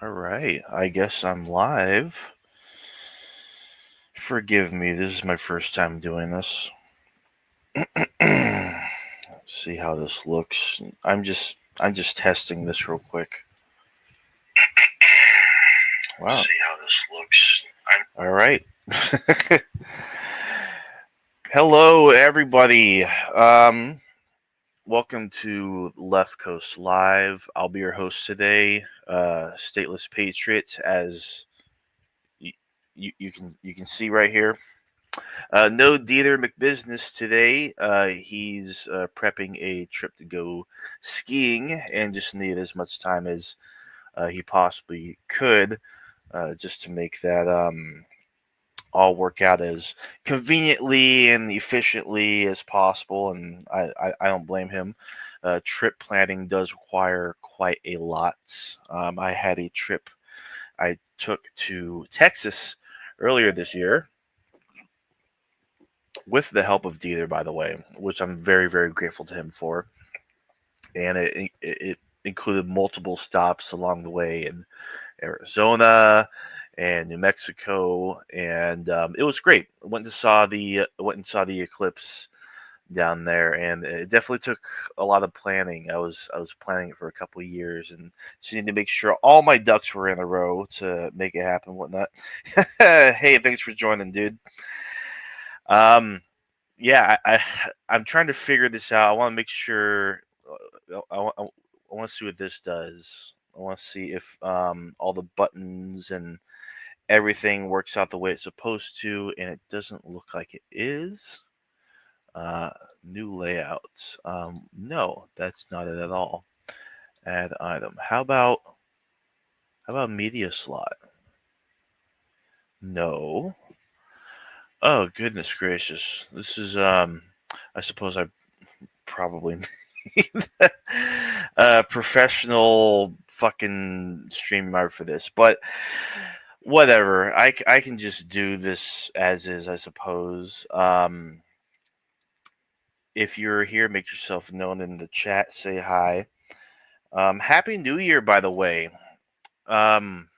All right, I guess I'm live. Forgive me, this is my first time doing this. Let's see how this looks. I'm just testing this real quick. Wow. See how this looks. All right. Hello, everybody. Welcome to Left Coast Live. I'll be your host today, Stateless Patriot, as you can see right here. No Dieter McBusiness today. He's prepping a trip to go skiing and just needed as much time as he possibly could just to make that all work out as conveniently and efficiently as possible. And I don't blame him. Trip planning does require quite a lot. I had a trip I took to Texas earlier this year with the help of Dieter, by the way, which I'm very, very grateful to him for. And it included multiple stops along the way in Arizona and New Mexico, and it was great. Went and saw the eclipse down there, and it definitely took a lot of planning. I was planning it for a couple of years, and just needed to make sure all my ducks were in a row to make it happen. Whatnot. Hey, thanks for joining, dude. Um, yeah, I'm trying to figure this out. I want to make sure. I want to see what this does. I want to see if all the buttons and everything works out the way it's supposed to, and it doesn't look like it is. Uh, New layout. No, that's not it at all. Add item. How about media slot? No. Oh goodness gracious. This is I suppose I probably a professional fucking streamer for this, but whatever. I can just do this as is, I suppose. If you're here, make yourself known in the chat. Say hi. Happy New Year, by the way. Um,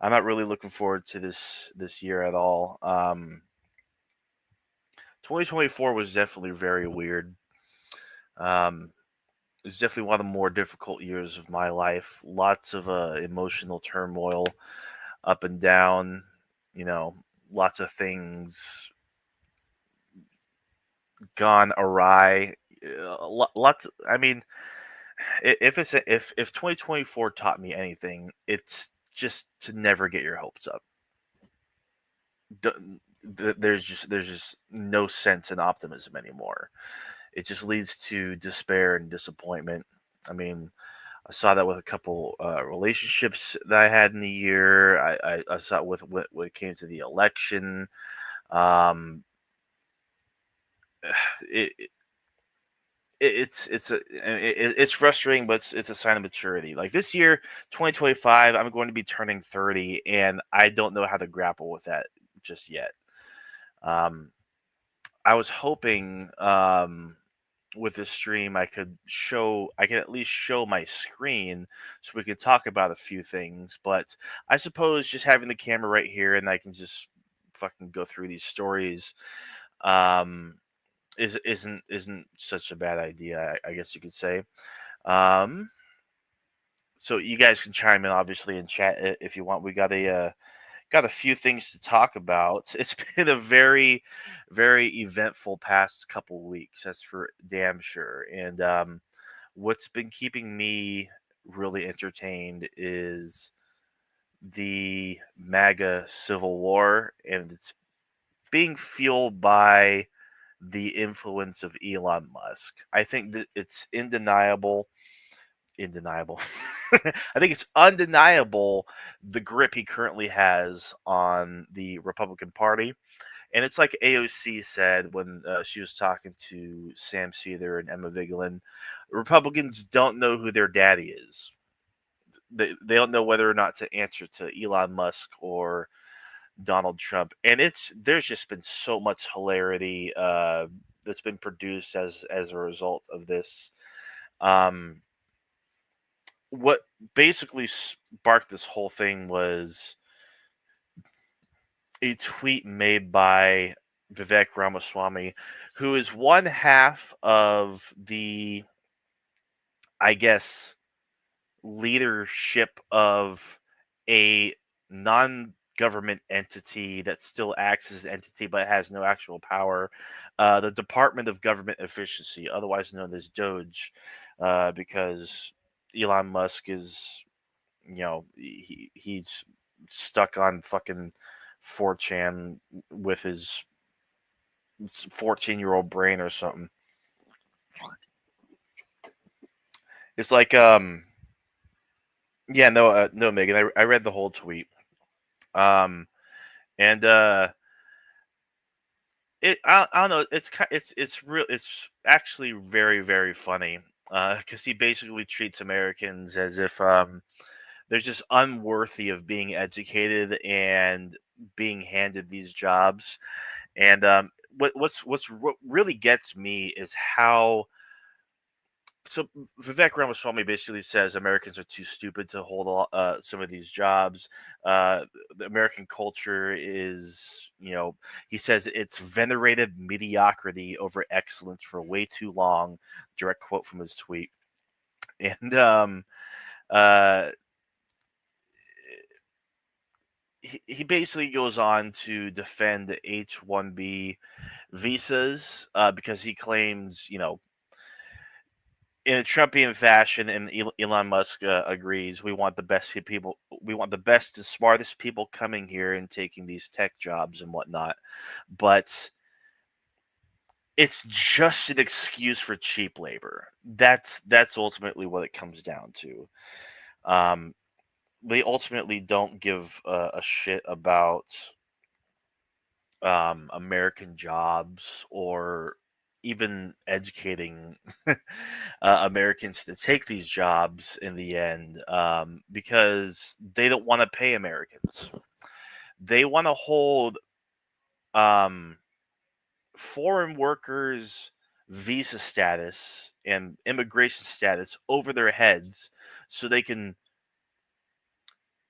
I'm not really looking forward to this year at all. 2024 was definitely very weird. Um, It's definitely one of the more difficult years of my life. Lots of emotional turmoil, up and down. You know, lots of things gone awry. Lots. I mean, if 2024 taught me anything, it's just to never get your hopes up. There's just no sense in optimism anymore. It just leads to despair and disappointment. I mean, I saw that with a couple relationships that I had in the year. I saw it with when it came to the election. Um, it, it it's frustrating, but it's a sign of maturity. Like this year, 2025, I'm going to be turning 30, and I don't know how to grapple with that just yet. Um, I was hoping with this stream I could at least show my screen so we could talk about a few things. But I suppose just having the camera right here and I can just fucking go through these stories um isn't such a bad idea, I guess you could say. Um so you guys can chime in obviously in chat if you want. We got a few things to talk about. It's been a very, very eventful past couple weeks. That's for damn sure. And what's been keeping me really entertained is the MAGA civil war, and it's being fueled by the influence of Elon Musk. I think that it's undeniable. I think it's undeniable the grip he currently has on the Republican Party. And it's like AOC said when she was talking to Sam Seether and Emma Vigeland, Republicans don't know who their daddy is. They don't know whether or not to answer to Elon Musk or Donald Trump. And there's just been so much hilarity that's been produced as a result of this. Um, what basically sparked this whole thing was a tweet made by Vivek Ramaswamy, who is one half of the, I guess, leadership of a non-government entity that still acts as an entity but has no actual power, the Department of Government Efficiency, otherwise known as Doge, because Elon Musk is, he's stuck on fucking 4chan with his 14-year-old brain or something. It's like yeah, no, Megan, I read the whole tweet. Um and I don't know, it's real, it's actually very, very funny, cuz he basically treats Americans as if they're just unworthy of being educated and being handed these jobs. And what really gets me is how, so Vivek Ramaswamy basically says Americans are too stupid to hold some of these jobs. The American culture is, he says it's venerated mediocrity over excellence for way too long. Direct quote from his tweet. And uh, he basically goes on to defend the H-1B visas, because he claims, in a Trumpian fashion, and Elon Musk agrees, we want the best people, we want the best and smartest people coming here and taking these tech jobs and whatnot. But it's just an excuse for cheap labor. That's ultimately what it comes down to. Um, they ultimately don't give a shit about American jobs or even educating Americans to take these jobs in the end, because they don't want to pay Americans. They want to hold um, foreign workers' visa status and immigration status over their heads so they can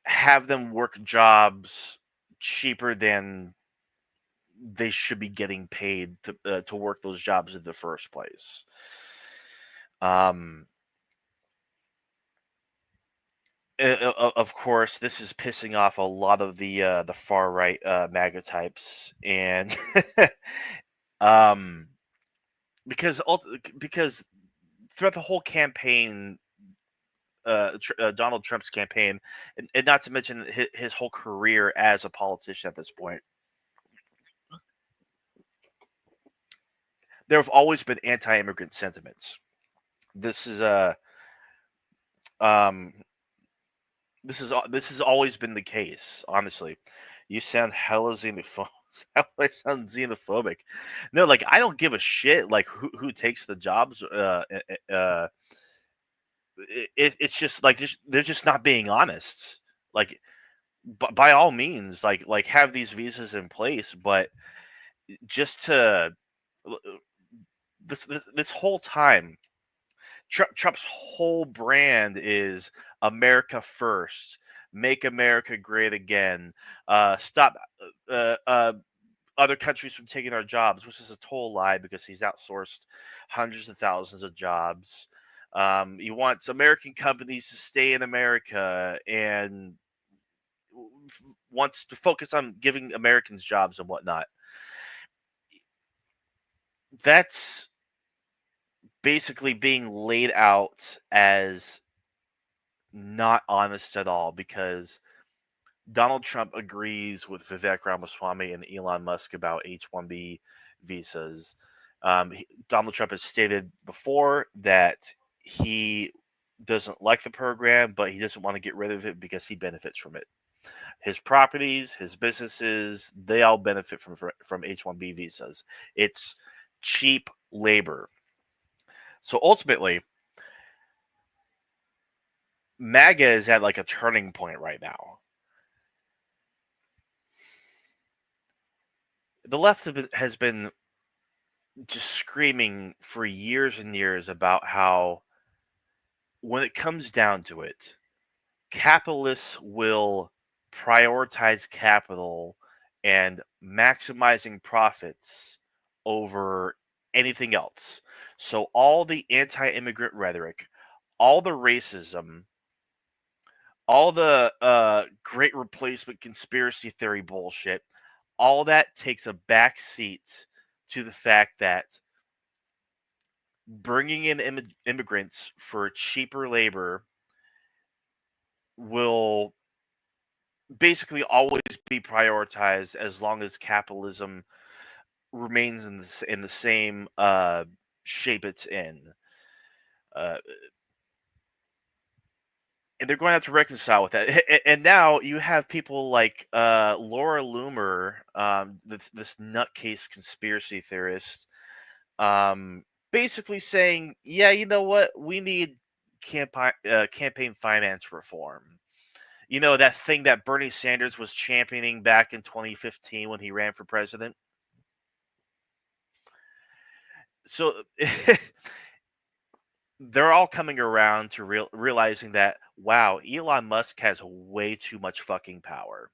have them work jobs cheaper than they should be getting paid to work those jobs in the first place. Um, of course, this is pissing off a lot of the far right MAGA types, and um, because throughout the whole campaign, Donald Trump's campaign, and not to mention his whole career as a politician at this point, there have always been anti-immigrant sentiments. This is um this has always been the case. Honestly, you sound hella xenophobic. I sound xenophobic. No, like I don't give a shit. Like who takes the jobs. It's just like they're just not being honest. Like by all means, like have these visas in place, but just to this whole time, Trump's whole brand is America first, make America great again, stop other countries from taking our jobs, which is a total lie because he's outsourced hundreds of thousands of jobs. He wants American companies to stay in America and wants to focus on giving Americans jobs and whatnot. That's basically being laid out as not honest at all because Donald Trump agrees with Vivek Ramaswamy and Elon Musk about H-1B visas. Donald Trump has stated before that he doesn't like the program, but he doesn't want to get rid of it because he benefits from it. His properties, his businesses, they all benefit from H-1B visas. It's cheap labor. So ultimately, MAGA is at like a turning point right now. The left has been just screaming for years and years about how when it comes down to it, capitalists will prioritize capital and maximizing profits over anything else. So all the anti-immigrant rhetoric, all the racism, all the great replacement conspiracy theory bullshit, all that takes a back seat to the fact that bringing in immigrants for cheaper labor will basically always be prioritized as long as capitalism remains in the same shape it's in. Uh, and they're going to have to reconcile with that. And now you have people like Laura Loomer, this nutcase conspiracy theorist, basically saying, "Yeah, you know what? We need campaign finance reform." You know, that thing that Bernie Sanders was championing back in 2015 when he ran for president. So they're all coming around to realizing that, wow, Elon Musk has way too much fucking power.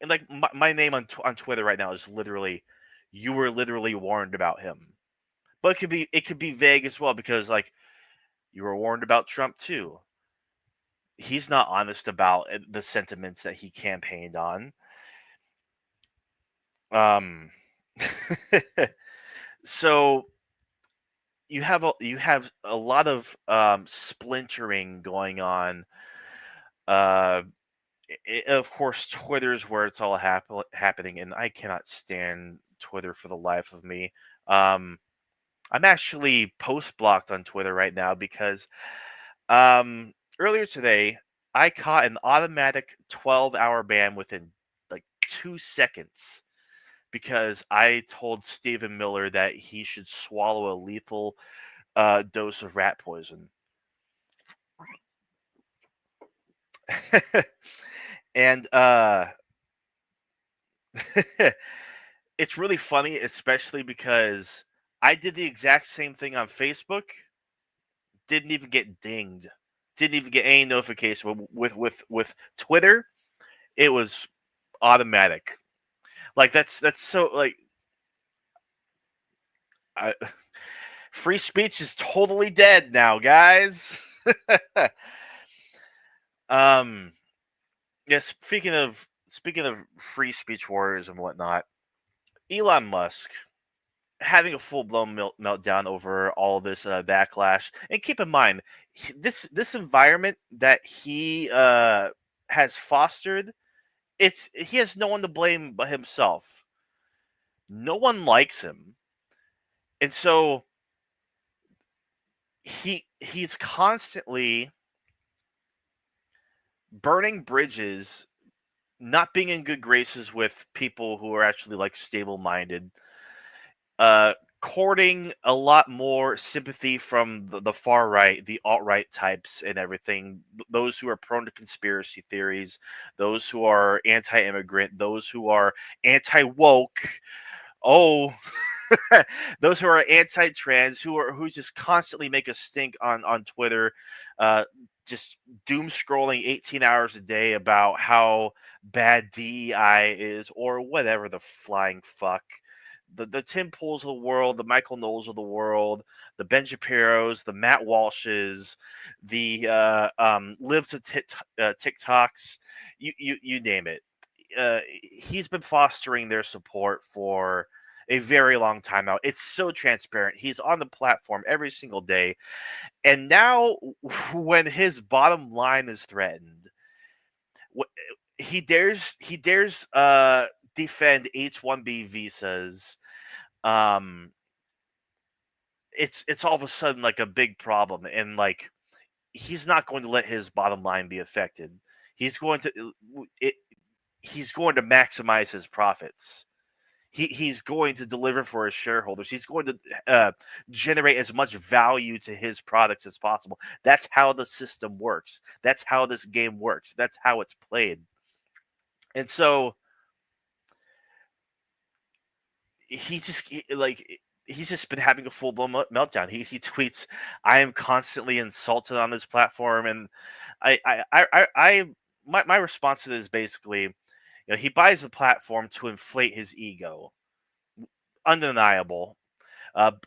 And like my name on Twitter right now is literally, you were literally warned about him. But it could be vague as well, because like, you were warned about Trump too. He's not honest about the sentiments that he campaigned on. Um, so you have a lot of splintering going on. Uh, of course, Twitter's where it's all happening, and I cannot stand Twitter for the life of me. Um, I'm actually post blocked on Twitter right now because earlier today I caught an automatic 12-hour ban within like 2 seconds because I told Stephen Miller that he should swallow a lethal dose of rat poison. And it's really funny, especially because I did the exact same thing on Facebook, didn't even get dinged, didn't even get any notification. But with Twitter, it was automatic. Like that's so like, I, free speech is totally dead now, guys. um, yeah. Speaking of free speech warriors and whatnot, Elon Musk having a full blown meltdown over all this backlash. And keep in mind, this environment that he has fostered, he has no one to blame but himself. No one likes him, and so he's constantly burning bridges, not being in good graces with people who are actually like stable minded, uh, courting a lot more sympathy from the far right, the alt right types, and everything. Those who are prone to conspiracy theories, those who are anti immigrant, those who are anti woke. Oh, those who are anti-trans, who just constantly make a stink on Twitter, uh, just doom scrolling 18 hours a day about how bad DEI is, or whatever the flying fuck. The Tim Pools of the world, the Michael Knowles of the world, the Ben Shapiro's, the Matt Walsh's, the Lives of TikToks, you name it. He's been fostering their support for a very long time now. It's so transparent. He's on the platform every single day. And now, when his bottom line is threatened, he dares defend H-1B visas. Um it's all of a sudden like a big problem, and like, he's not going to let his bottom line be affected. He's going to it, he's going to maximize his profits. He's going to deliver for his shareholders. He's going to generate as much value to his products as possible. That's how the system works. That's how this game works. That's how it's played. And so like, he's just been having a full blown meltdown. He tweets, "I am constantly insulted on this platform," and my response to this is basically, he buys the platform to inflate his ego, undeniable.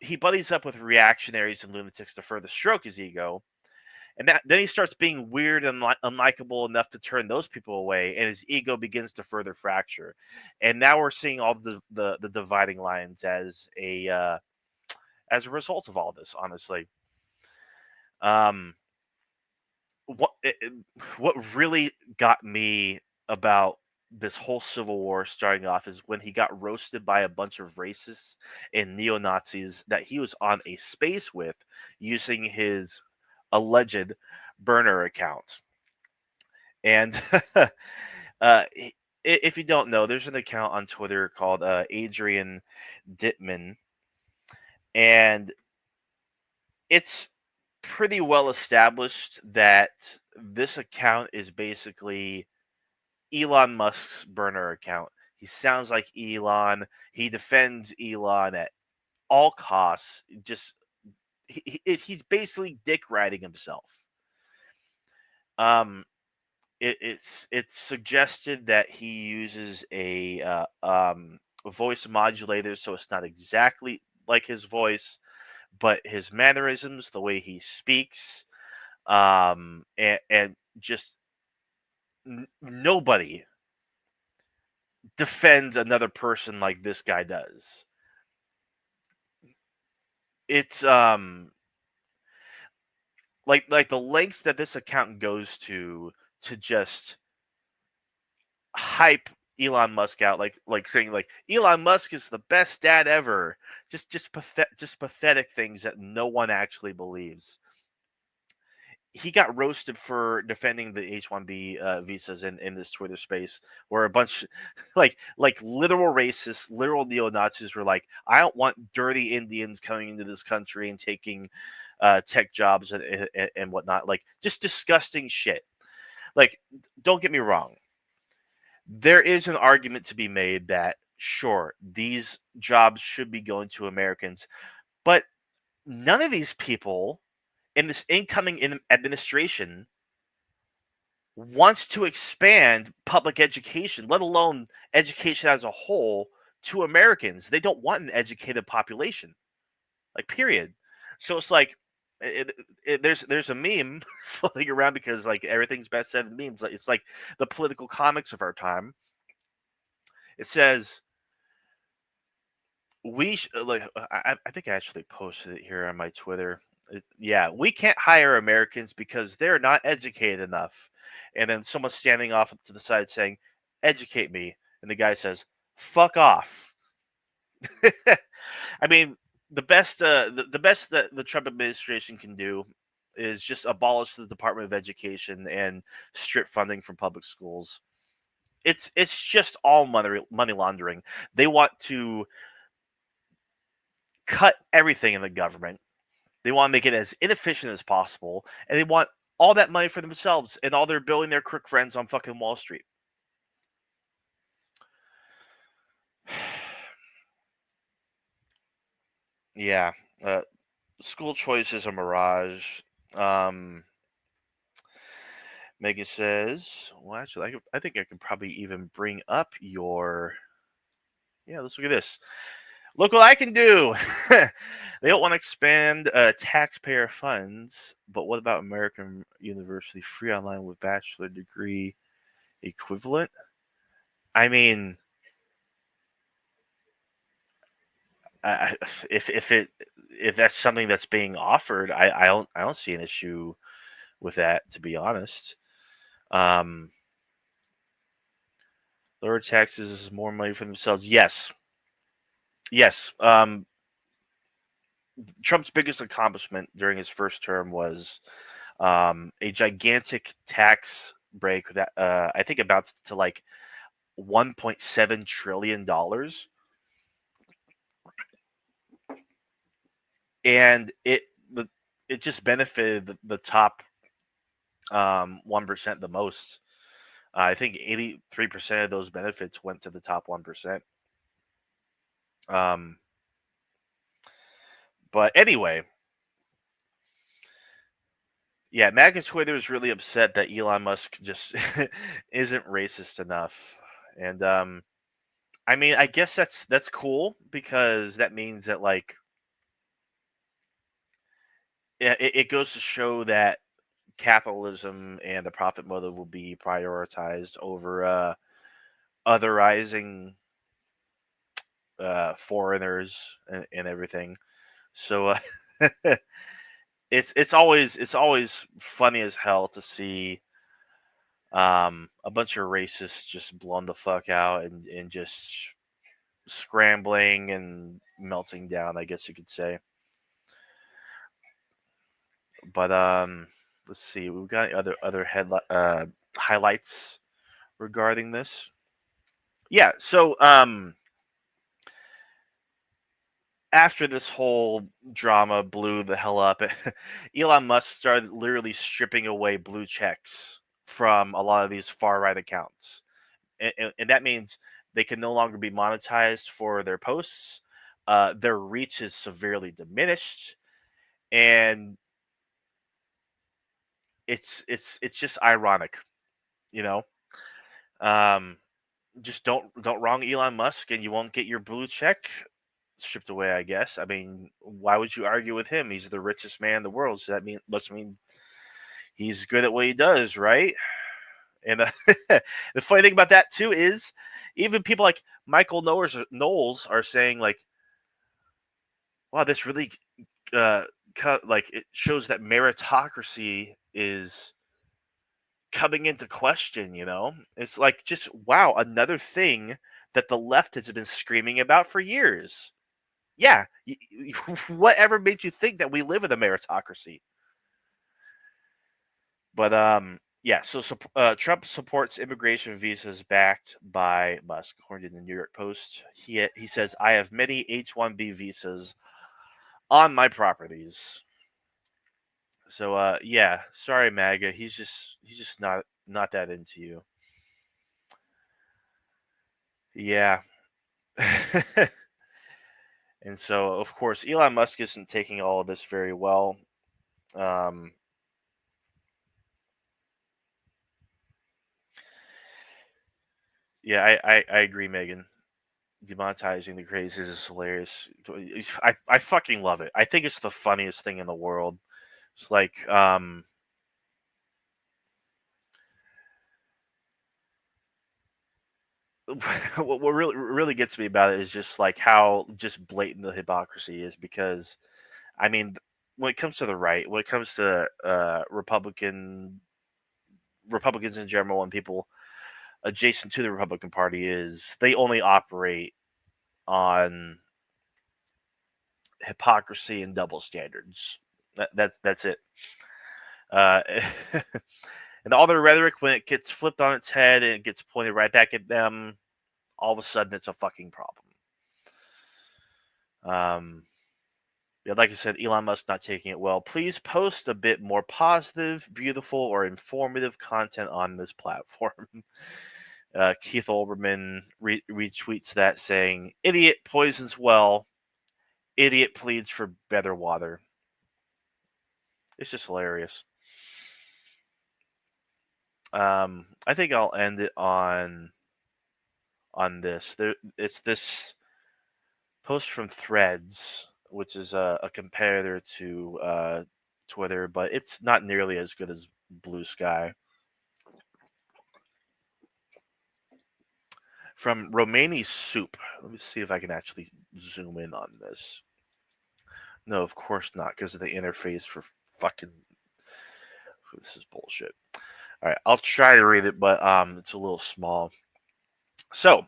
He buddies up with reactionaries and lunatics to further stroke his ego, and then he starts being weird and unlikable enough to turn those people away, and his ego begins to further fracture. And now we're seeing all the dividing lines as a result of all this. Honestly, um, what what really got me about this whole civil war starting off is when he got roasted by a bunch of racists and neo-Nazis that he was on a space with using his alleged burner account. And if you don't know, there's an account on Twitter called Adrian Dittman, and it's pretty well established that this account is basically Elon Musk's burner account. He sounds like Elon. He defends Elon at all costs. Just he's basically dick riding himself. Um, it's suggested that he uses a voice modulator, so it's not exactly like his voice, but his mannerisms, the way he speaks, and just nobody defends another person like this guy does. It's like the lengths that this account goes to just hype Elon Musk out, like saying like Elon Musk is the best dad ever. Just pathetic things that no one actually believes. He got roasted for defending the H-1B visas in this Twitter space, where a bunch like literal racists, literal neo Nazis were like, "I don't want dirty Indians coming into this country and taking tech jobs and whatnot." Like just disgusting shit. Like, don't get me wrong. There is an argument to be made that sure these jobs should be going to Americans, but none of these people in this incoming administration wants to expand public education, let alone education as a whole, to Americans. They don't want an educated population, like period. So it's like there's a meme floating around because like everything's best said in memes. Like, it's like the political comics of our time. It says I think I actually posted it here on my Twitter. Yeah, we can't hire Americans because they're not educated enough. And then someone's standing off to the side saying, "Educate me," and the guy says, "Fuck off." I mean, the best that the Trump administration can do is just abolish the Department of Education and strip funding from public schools. It's just all money laundering. They want to cut everything in the government. They want to make it as inefficient as possible, and they want all that money for themselves and all their billionaire crook friends on fucking Wall Street. Yeah, uh, school choice is a mirage. Um, Megan says, "Well, actually, I think I can probably even bring up your." Yeah, let's look at this. Look what I can do. They don't want to expand taxpayer funds, but what about American University free online with bachelor degree equivalent? I mean, I, if that's something that's being offered, I don't see an issue with that. To be honest, um, lower taxes is more money for themselves. Yes, yes. Trump's biggest accomplishment during his first term was a gigantic tax break that I think amounts to like $1.7 trillion, and it just benefited the top 1% the most. I think 83% of those benefits went to the top 1%. Um, But anyway, yeah, MAGA Twitter is really upset that Elon Musk just isn't racist enough, and I mean, I guess that's cool because that means that like yeah, it goes to show that capitalism and the profit motive will be prioritized over otherizing foreigners and everything. So it's always funny as hell to see a bunch of racists just blown the fuck out and just scrambling and melting down, I guess you could say. But let's see, we've got other highlights regarding this. Yeah, so after this whole drama blew the hell up, Elon Musk started literally stripping away blue checks from a lot of these far right accounts, and that means they can no longer be monetized for their posts. Their reach is severely diminished, and it's just ironic, you know. Um, just don't wrong Elon Musk, and you won't get your blue check stripped away. I guess. I mean, why would you argue with him? He's the richest man in the world, so that must mean he's good at what he does, right? And the funny thing about that too is, even people like Michael Knowles are saying like, "Wow, this really like it shows that meritocracy is coming into question." It's like just wow, another thing that the left has been screaming about for years. Yeah, whatever made you think that we live in a meritocracy? But yeah. So Trump supports immigration visas backed by Musk, according to the New York Post. He says, "I have many H-1B visas on my properties." So yeah, sorry MAGA, he's just not that into you. Yeah. And so of course Elon Musk isn't taking all of this very well. Um yeah, I agree, Megan. Demonetizing the crazes is hilarious. I fucking love it. I think it's the funniest thing in the world. It's like what really gets me about it is just like how just blatant the hypocrisy is, because I mean, when it comes to the right, when it comes to Republicans in general and people adjacent to the Republican Party, is they only operate on hypocrisy and double standards. That's it. Uh, and all their rhetoric, when it gets flipped on its head and it gets pointed right back at them, all of a sudden it's a fucking problem. Um, yeah, like I said, Elon Musk not taking it well. Please post a bit more positive, beautiful, or informative content on this platform. Keith Olbermann retweets that saying, "Idiot poisons well. Idiot pleads for better water." It's just hilarious. I think I'll end it on this. It's this post from Threads, which is a competitor to Twitter, but it's not nearly as good as Blue Sky. From Romani Soup. Let me see if I can actually zoom in on this. No, of course not, because of the interface for fucking. This is bullshit. All right, I'll try to read it, but it's a little small. So,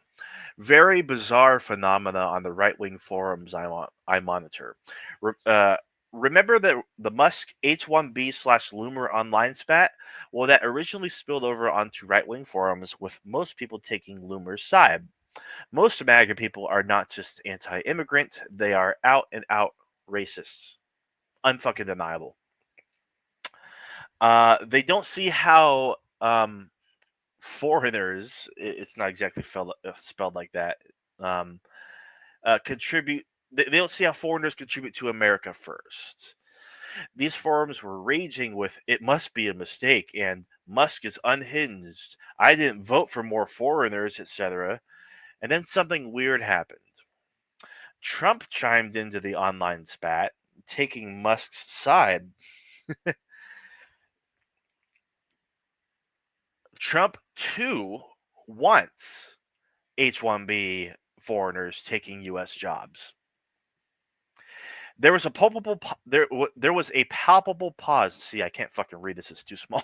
very bizarre phenomena on the right wing forums I monitor. Remember the Musk H1B/Loomer online spat? Well, that originally spilled over onto right wing forums, with most people taking Loomer's side. Most MAGA people are not just anti immigrant, they are out and out racists. Unfucking deniable. They don't see how foreigners, it's not exactly spelled like that, um, contribute they don't see how foreigners contribute to America first. These forums were raging with "it must be a mistake" and "Musk is unhinged. I didn't vote for more foreigners," etc. And then something weird happened. Trump chimed into the online spat, taking Musk's side. Trump, too, wants H-1B foreigners taking U.S. jobs. There was a there was a palpable pause. See, I can't fucking read this; it's too small.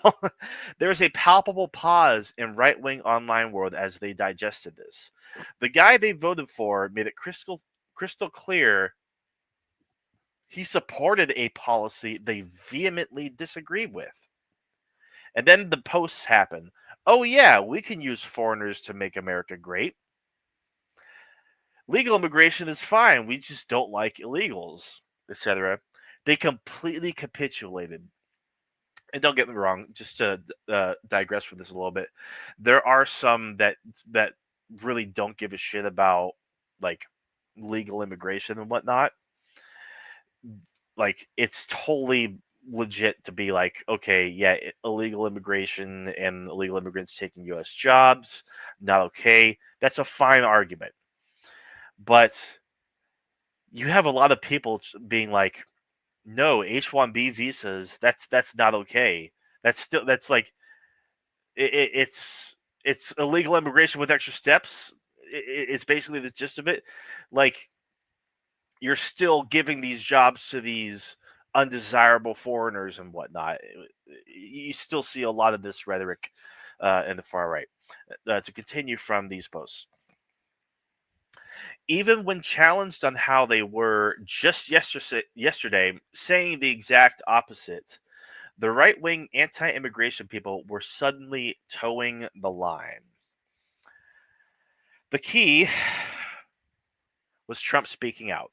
There was a palpable pause in right-wing online world as they digested this. The guy they voted for made it crystal clear he supported a policy they vehemently disagreed with. And then the posts happen. "Oh yeah, we can use foreigners to make America great. Legal immigration is fine. We just don't like illegals," etc. They completely capitulated. And don't get me wrong, just to digress from this a little bit, there are some that really don't give a shit about like legal immigration and whatnot. Like it's totally legit to be like, okay, yeah, illegal immigration and illegal immigrants taking U.S. jobs, not okay. That's a fine argument, but you have a lot of people being like, no, H-1B visas, that's not okay. That's like it's illegal immigration with extra steps. It's basically the gist of it. Like you're still giving these jobs to these undesirable foreigners and whatnot. You still see a lot of this rhetoric in the far right. To continue from these posts, even when challenged on how they were just yesterday, saying the exact opposite, the right wing anti immigration people were suddenly towing the line. The key was Trump speaking out.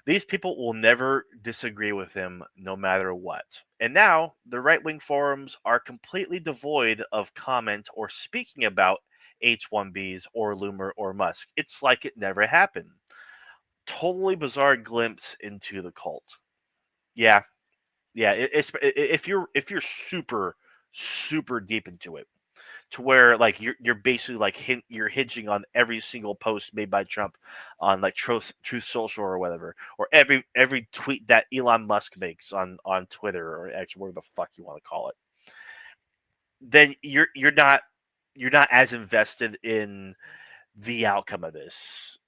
These people will never disagree with him no matter what. And now the right wing forums are completely devoid of comment or speaking about H-1Bs or Loomer or Musk. It's like it never happened. Totally bizarre glimpse into the cult. Yeah, yeah. If you're super deep into it, to where like you're basically like you're hinging on every single post made by Trump on like Truth Social or whatever, or every tweet that Elon Musk makes on Twitter or actually whatever the fuck you want to call it, then you're not as invested in the outcome of this.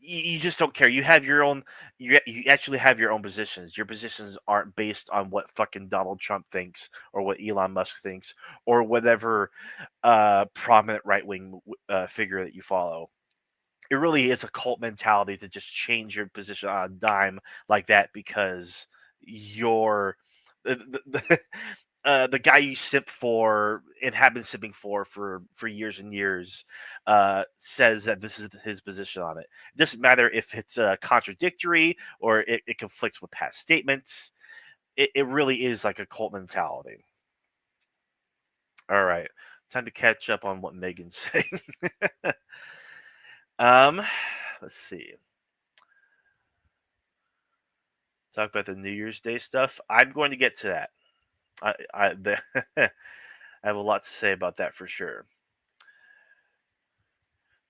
You just don't care. You have your own. You actually have your own positions. Your positions aren't based on what fucking Donald Trump thinks or what Elon Musk thinks or whatever prominent right wing figure that you follow. It really is a cult mentality to just change your position on a dime like that because you're the the guy you simp for and have been simping for years and years says that this is his position on it. It doesn't matter if it's contradictory or it conflicts with past statements. It really is like a cult mentality. All right, time to catch up on what Megan's saying. um, let's see. Talk about the New Year's Day stuff. I'm going to get to that. I have a lot to say about that for sure.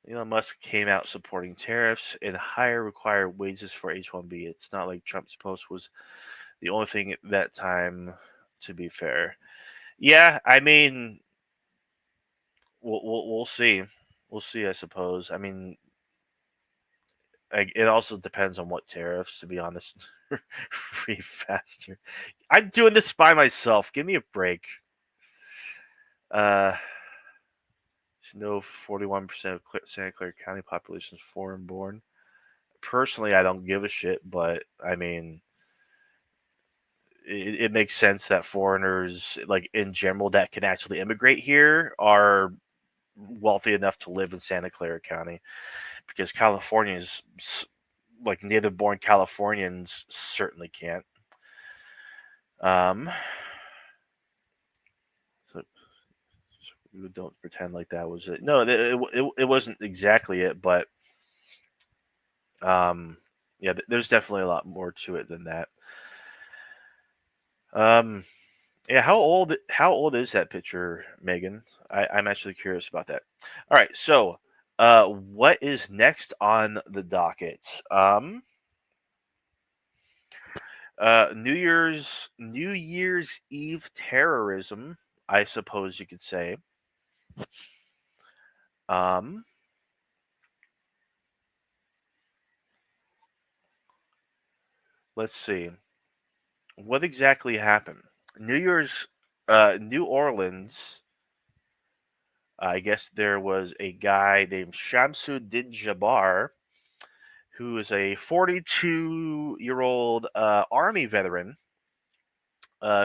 Elon Musk came out supporting tariffs and higher required wages for H-1B. It's not like Trump's post was the only thing at that time, to be fair. Yeah, I mean, we'll see. We'll see, I suppose. I mean, it also depends on what tariffs, to be honest. Read faster. I'm doing this by myself. Give me a break. Uh, no, 41% of Santa Clara County population is foreign born. Personally, I don't give a shit, but I mean, it makes sense that foreigners, like in general, that can actually immigrate here are wealthy enough to live in Santa Clara County because Californians, like native born Californians, certainly can't. Um, so We don't pretend like that was it. No, it wasn't exactly it, but um, yeah, there's definitely a lot more to it than that. Um, yeah, how old is that picture, Megan? I'm actually curious about that. All right, so what is next on the docket? New Year's Eve terrorism, I suppose you could say. Um, let's see. What exactly happened? New Orleans. I guess there was a guy named Shamsuddin Jabbar, who is a 42-year-old Army veteran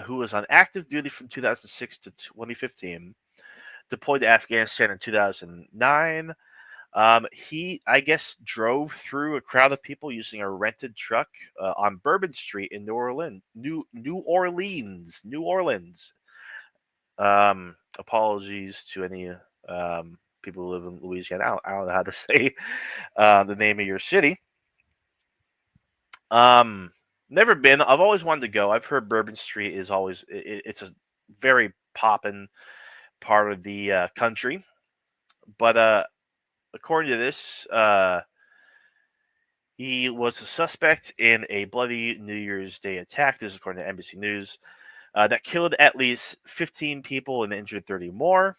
who was on active duty from 2006 to 2015, deployed to Afghanistan in 2009. He, I guess, drove through a crowd of people using a rented truck on Bourbon Street in New Orleans. New Orleans. Apologies to any people who live in Louisiana. I don't know how to say the name of your city. Um, Never been. I've always wanted to go. I've heard Bourbon Street is always it's a very poppin' part of the country. But according to this, he was a suspect in a bloody New Year's Day attack. This is according to NBC News. That killed at least 15 people and injured 30 more.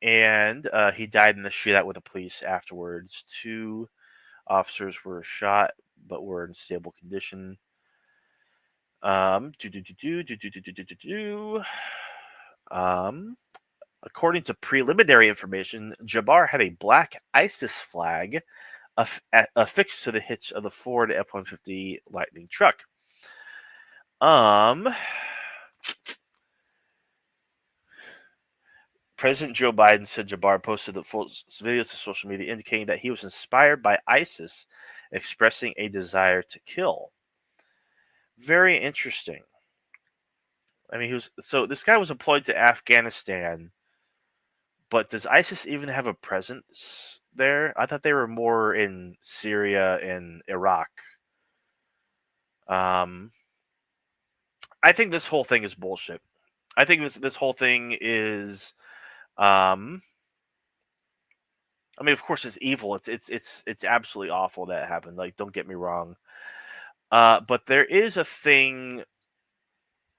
And he died in a shootout with the police afterwards. Two officers were shot but were in stable condition. Do, do, do, do, do, do, do, do, do, do, do. Um, According to preliminary information, Jabbar had a black ISIS flag affixed to the hitch of the Ford F-150 Lightning truck. Um, President Joe Biden said Jabbar posted the full videos to social media indicating that he was inspired by ISIS, expressing a desire to kill. Very interesting. I mean, this guy was employed to Afghanistan, but does ISIS even have a presence there? I thought they were more in Syria and Iraq. Um, I think this whole thing is bullshit. I think this whole thing is, um, I mean, of course, it's evil. It's absolutely awful that it happened. Like, don't get me wrong. But there is a thing.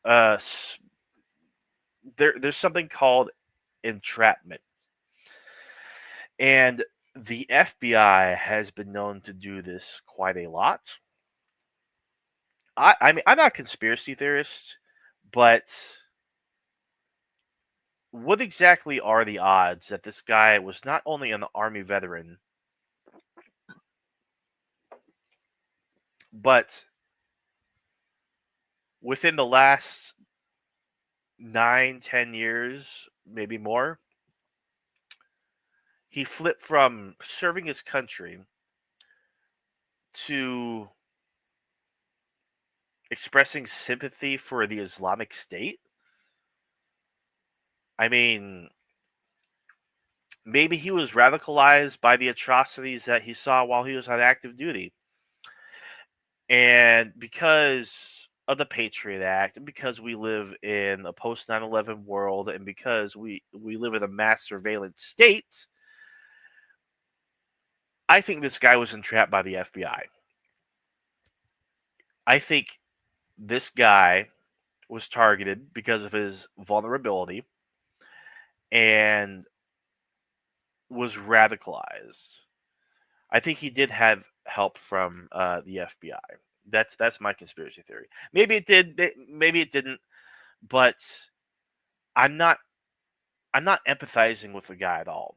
Uh, there's something called entrapment, and the FBI has been known to do this quite a lot. I mean, I'm not a conspiracy theorist, but what exactly are the odds that this guy was not only an Army veteran, but within the last 9, 10 years, maybe more, he flipped from serving his country to expressing sympathy for the Islamic State? I mean, maybe he was radicalized by the atrocities that he saw while he was on active duty. And because of the Patriot Act, and because we live in a post 9/11 world, and because we live in a mass surveillance state, I think this guy was entrapped by the FBI. I think this guy was targeted because of his vulnerability and was radicalized. I think he did have help from the FBI. That's my conspiracy theory. Maybe it did, maybe it didn't, but I'm not I'm not empathizing with the guy at all.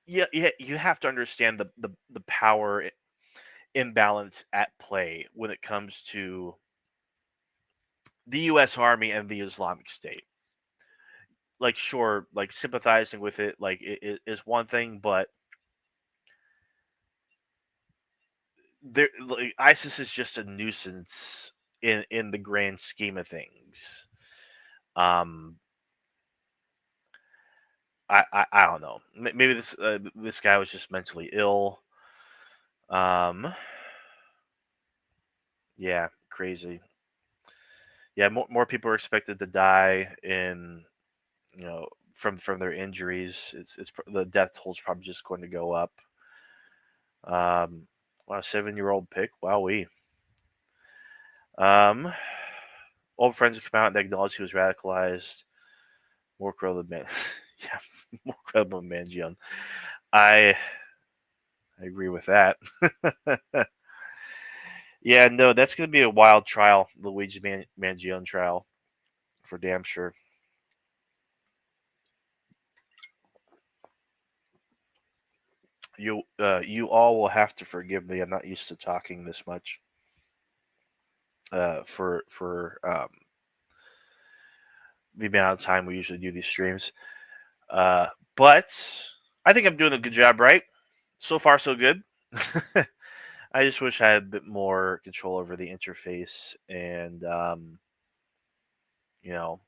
Yeah, yeah, you have to understand the power imbalance at play when it comes to the U.S. Army and the Islamic State. Like, sure, like sympathizing with it, like it is one thing, but ISIS is just a nuisance in the grand scheme of things. Um, I don't know. Maybe this guy was just mentally ill. Um, yeah, crazy. Yeah, more people are expected to die in you know from their injuries. The death toll's probably just going to go up. Wow, 7-year-old pick. Wowee. Um, old friends have come out and acknowledged he was radicalized. More credible than man. Yeah, more credible than Mangione. I I agree with that. Yeah, no, that's going to be a wild trial, Luigi Mangione trial, for damn sure. You all will have to forgive me. I'm not used to talking this much. For the amount of time we usually do these streams. Uh, but I think I'm doing a good job, right? So far, so good. I just wish I had a bit more control over the interface and, you know,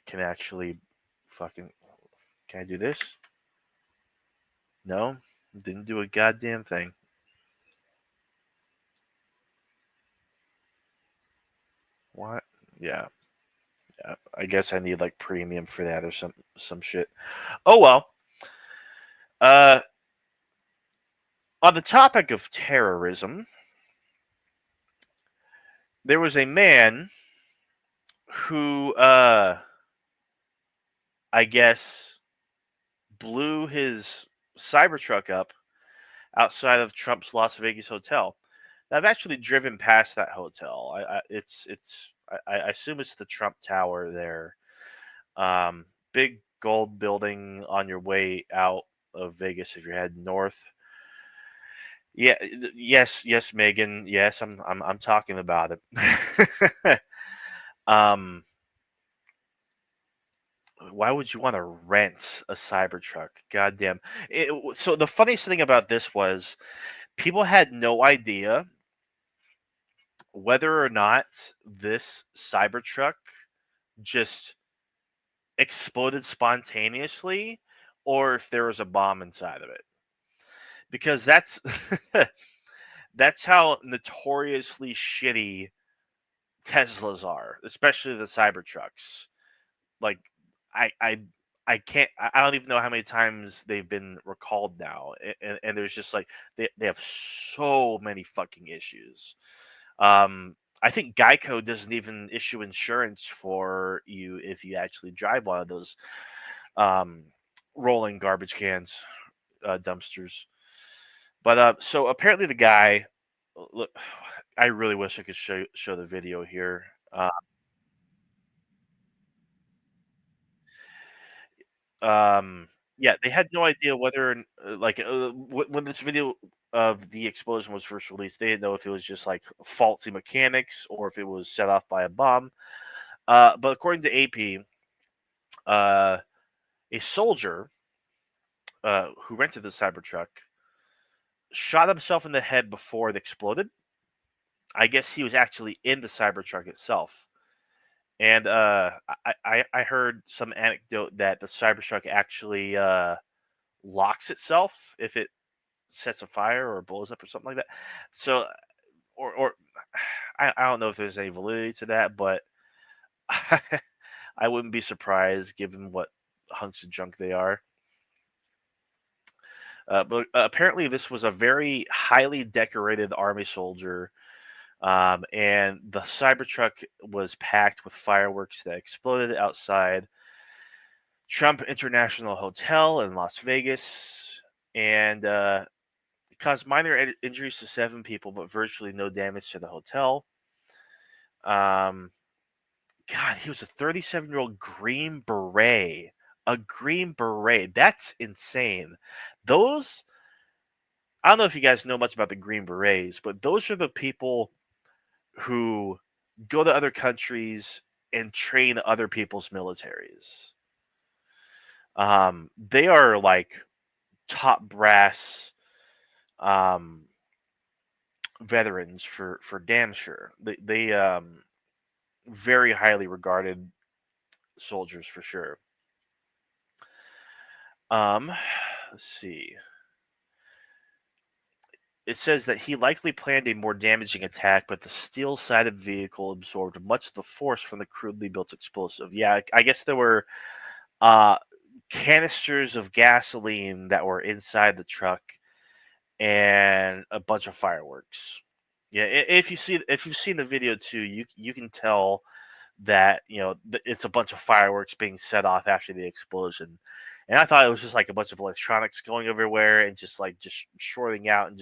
can actually fucking. Can I do this? No, didn't do a goddamn thing. What? Yeah, yeah. I guess I need like premium for that or some shit. Oh well. Uh, on the topic of terrorism, there was a man who, I guess, blew his Cybertruck up outside of Trump's Las Vegas hotel. Now, I've actually driven past that hotel. I assume it's the Trump Tower there. Big gold building on your way out of Vegas if you're heading north. Yeah, yes, Megan. Yes, I'm talking about it. um, why would you want to rent a Cybertruck? Goddamn. So the funniest thing about this was people had no idea whether or not this Cybertruck just exploded spontaneously or if there was a bomb inside of it. Because that's how notoriously shitty Teslas are, especially the Cybertrucks. Like I I I can't. I don't even know how many times they've been recalled now, and there's just like they have so many fucking issues. I think Geico doesn't even issue insurance for you if you actually drive one of those um, rolling garbage cans, dumpsters. But so apparently the guy, look, I really wish I could show the video here. Um, yeah, they had no idea whether when this video of the explosion was first released, they didn't know if it was just like faulty mechanics or if it was set off by a bomb. But according to AP, uh, a soldier who rented the Cybertruck shot himself in the head before it exploded. I guess he was actually in the Cybertruck itself. And I heard some anecdote that the Cybertruck actually locks itself if it sets a fire or blows up or something like that. So, or I don't know if there's any validity to that, but I wouldn't be surprised given what hunks of junk they are. But apparently, this was a very highly decorated army soldier, and the Cybertruck was packed with fireworks that exploded outside Trump International Hotel in Las Vegas, and it caused minor injuries to 7 people, but virtually no damage to the hotel. Um, God, he was a 37-year-old Green Beret. A Green Beret. That's insane. Those, I don't know if you guys know much about the Green Berets, but those are the people who go to other countries and train other people's militaries. They are like top brass, um, veterans for damn sure. They very highly regarded soldiers for sure. Um, let's see. It says that he likely planned a more damaging attack, but the steel-sided vehicle absorbed much of the force from the crudely built explosive. Yeah, I guess there were uh, canisters of gasoline that were inside the truck and a bunch of fireworks. Yeah, if you've seen the video too, you can tell that it's a bunch of fireworks being set off after the explosion. And I thought it was just like a bunch of electronics going everywhere and just shorting out and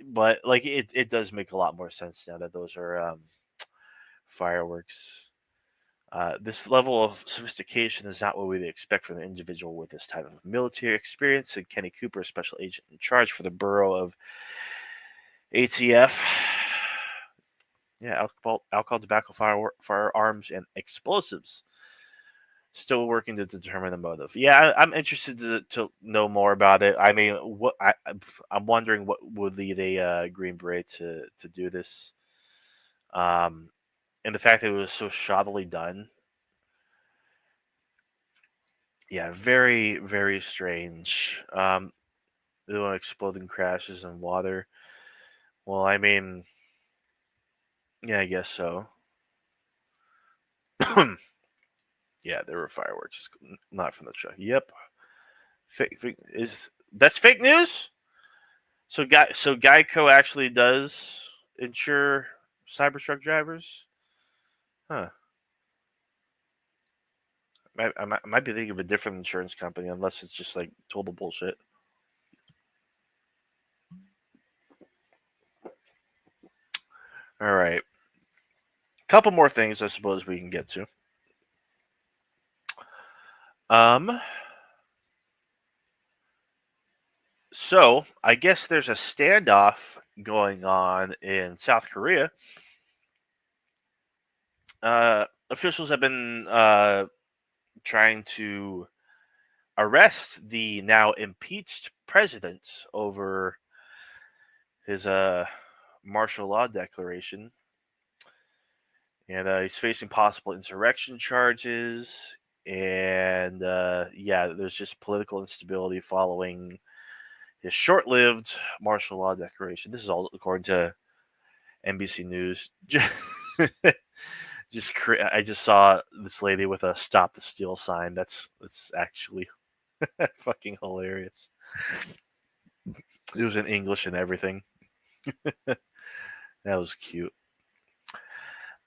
but like it does make a lot more sense now that those are fireworks. This level of sophistication is not what we'd expect from an individual with this type of military experience, said Kenny Cooper, special agent in charge for the Bureau of ATF. Yeah, alcohol, tobacco, firearms, and explosives. Still working to determine the motive. Yeah, I'm interested to know more about it. I mean, I'm wondering what would lead a Green Beret to do this, um, and the fact that it was so shoddily done. Yeah, very very strange. The one exploding crashes in water. Well, I mean, yeah, I guess so. Yeah, there were fireworks, not from the truck. Yep, fake is that's fake news. So Geico actually does insure Cybertruck drivers? Huh. I might be thinking of a different insurance company, unless it's just like total bullshit. All right. Couple more things I suppose we can get to. Um. So I guess there's a standoff going on in South Korea. Officials have been trying to arrest the now impeached president over his martial law declaration, and he's facing possible insurrection charges. And yeah, there's just political instability following his short-lived martial law declaration. This is all according to NBC News. I just saw this lady with a "Stop the Steal" sign. That's actually fucking hilarious. It was in English and everything. That was cute.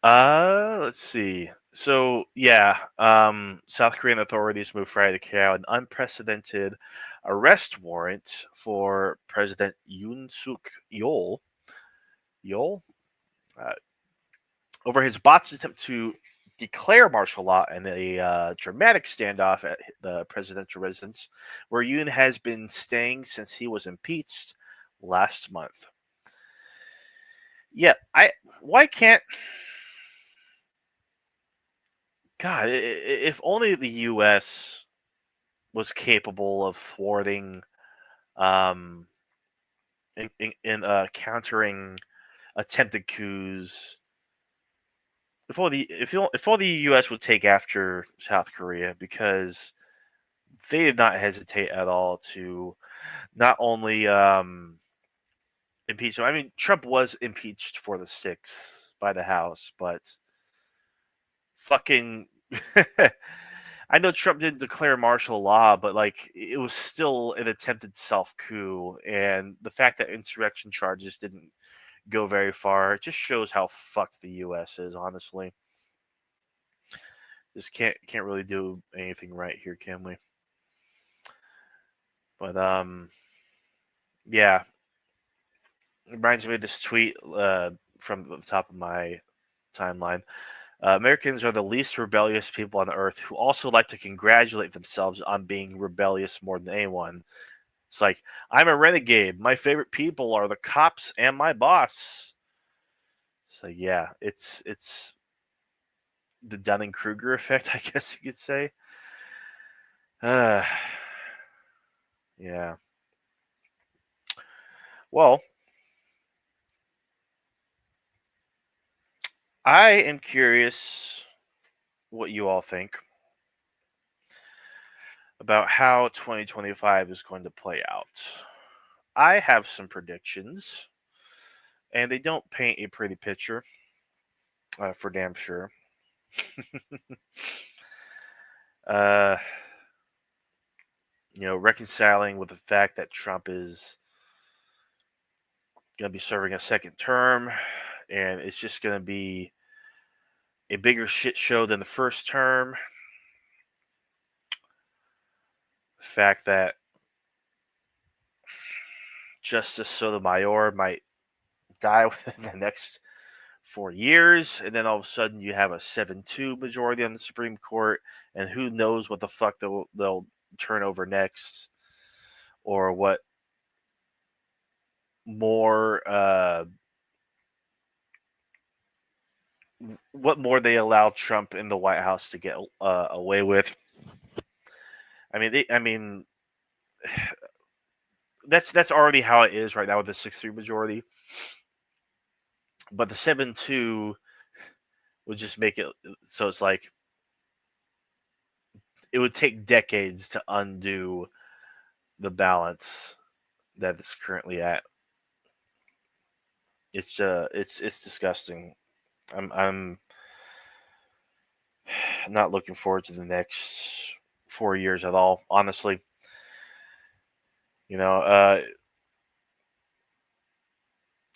Let's see. So yeah, South Korean authorities moved Friday to carry out an unprecedented arrest warrant for President Yoon Suk Yeol, uh, over his botched attempt to declare martial law in a dramatic standoff at the presidential residence, where Yoon has been staying since he was impeached last month. Yeah, why can't God? If only the U.S. was capable of thwarting, um, in countering attempted coups. If all the U.S. would take after South Korea, because they did not hesitate at all to not only impeach him. I mean, Trump was impeached for the sixth by the House, but fucking. I know Trump didn't declare martial law, but like it was still an attempted self coup, and the fact that insurrection charges didn't go very far just shows how fucked the U.S. is. Honestly, just can't really do anything right here, can we? But yeah, it reminds me of this tweet from the top of my timeline. Americans are the least rebellious people on earth who also like to congratulate themselves on being rebellious more than anyone. It's like, I'm a renegade. My favorite people are the cops and my boss. So yeah, it's the Dunning Kruger effect, I guess you could say. Uh, yeah. Well, I am curious what you all think about how 2025 is going to play out. I have some predictions, and they don't paint a pretty picture, for damn sure. uh, reconciling with the fact that Trump is going to be serving a second term, and it's just going to be a bigger shit show than the first term. The fact that Justice Sotomayor might die within the next 4 years, and then all of a sudden you have a 7-2 majority on the Supreme Court, and who knows what the fuck they'll turn over next, or more uh, what more they allow Trump in the White House to get away with. I mean, that's already how it is right now with the 6-3 majority, but the 7-2 would just make it so it's like it would take decades to undo the balance that it's currently at. It's disgusting. I'm not looking forward to the next 4 years at all. Honestly, you know,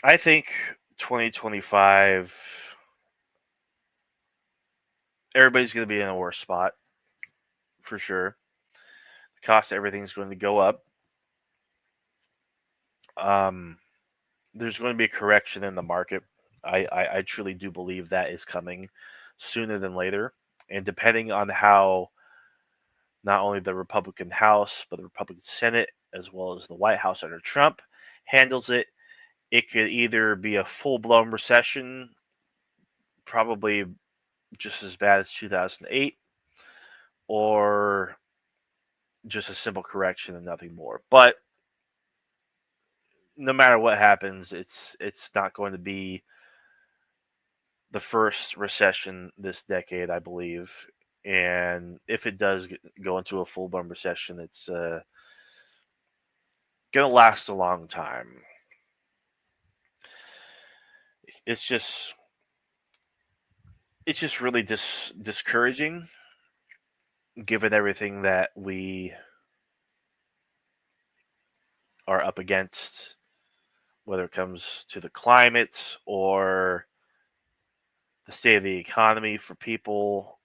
I think 2025, everybody's going to be in a worse spot for sure. The cost of everything's going to go up. Um, there's going to be a correction in the market. I truly do believe that is coming sooner than later. And depending on how not only the Republican House, but the Republican Senate, as well as the White House under Trump, handles it, it could either be a full blown recession, probably just as bad as 2008, or just a simple correction and nothing more. But no matter what happens, it's not going to be the first recession this decade, I believe. And if it does go into a full blown recession, it's gonna last a long time. It's just it's just really discouraging, given everything that we are up against, whether it comes to the climate or the state of the economy for people,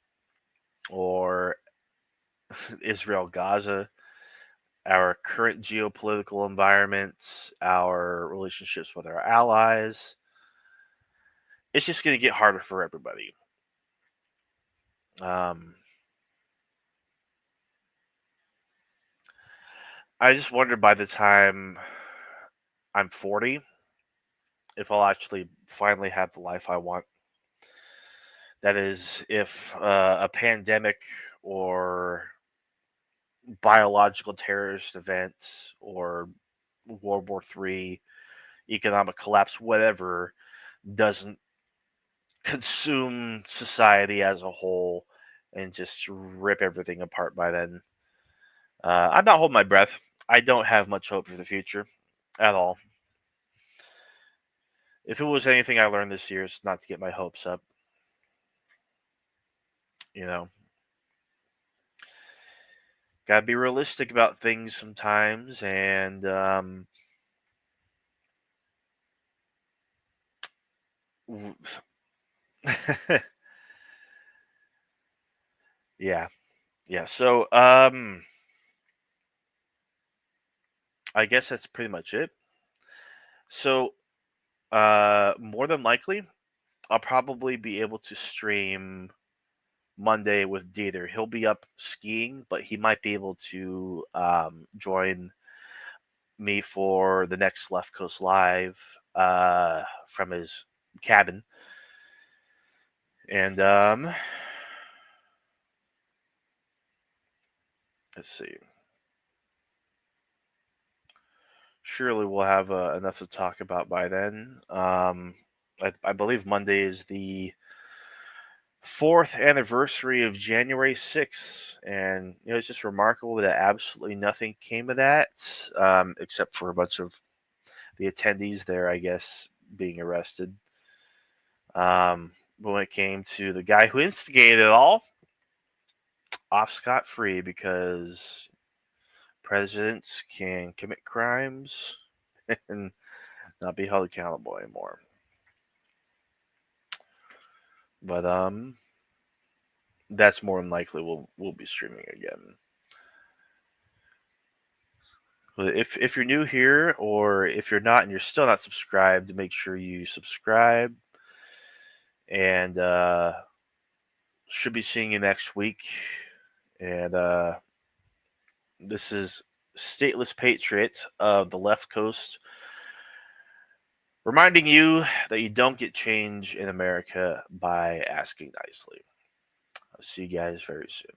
or Israel Gaza, our current geopolitical environment, our relationships with our allies. It's just going to get harder for everybody. Um, I just wonder by the time I'm 40 if I'll actually finally have the life I want. That is, if a pandemic or biological terrorist event or World War III, economic collapse, whatever, doesn't consume society as a whole and just rip everything apart by then. I'm not holding my breath. I don't have much hope for the future at all. If it was anything I learned this year, it's not to get my hopes up. You know, gotta be realistic about things sometimes, and yeah, yeah. So, I guess that's pretty much it. So, more than likely, I'll probably be able to stream Monday with Dieter. He'll be up skiing, but he might be able to join me for the next Left Coast Live from his cabin. And let's see. Surely we'll have enough to talk about by then. I believe Monday is the 4th anniversary of January 6th. And, it's just remarkable that absolutely nothing came of that, except for a bunch of the attendees there, I guess, being arrested. But when it came to the guy who instigated it all, off scot-free, because presidents can commit crimes and not be held accountable anymore. But that's more than likely we'll be streaming again. But if you're new here, or if you're not and you're still not subscribed, make sure you subscribe. And should be seeing you next week. And this is Stateless Patriot of the Left Coast, reminding you that you don't get change in America by asking nicely. I'll see you guys very soon.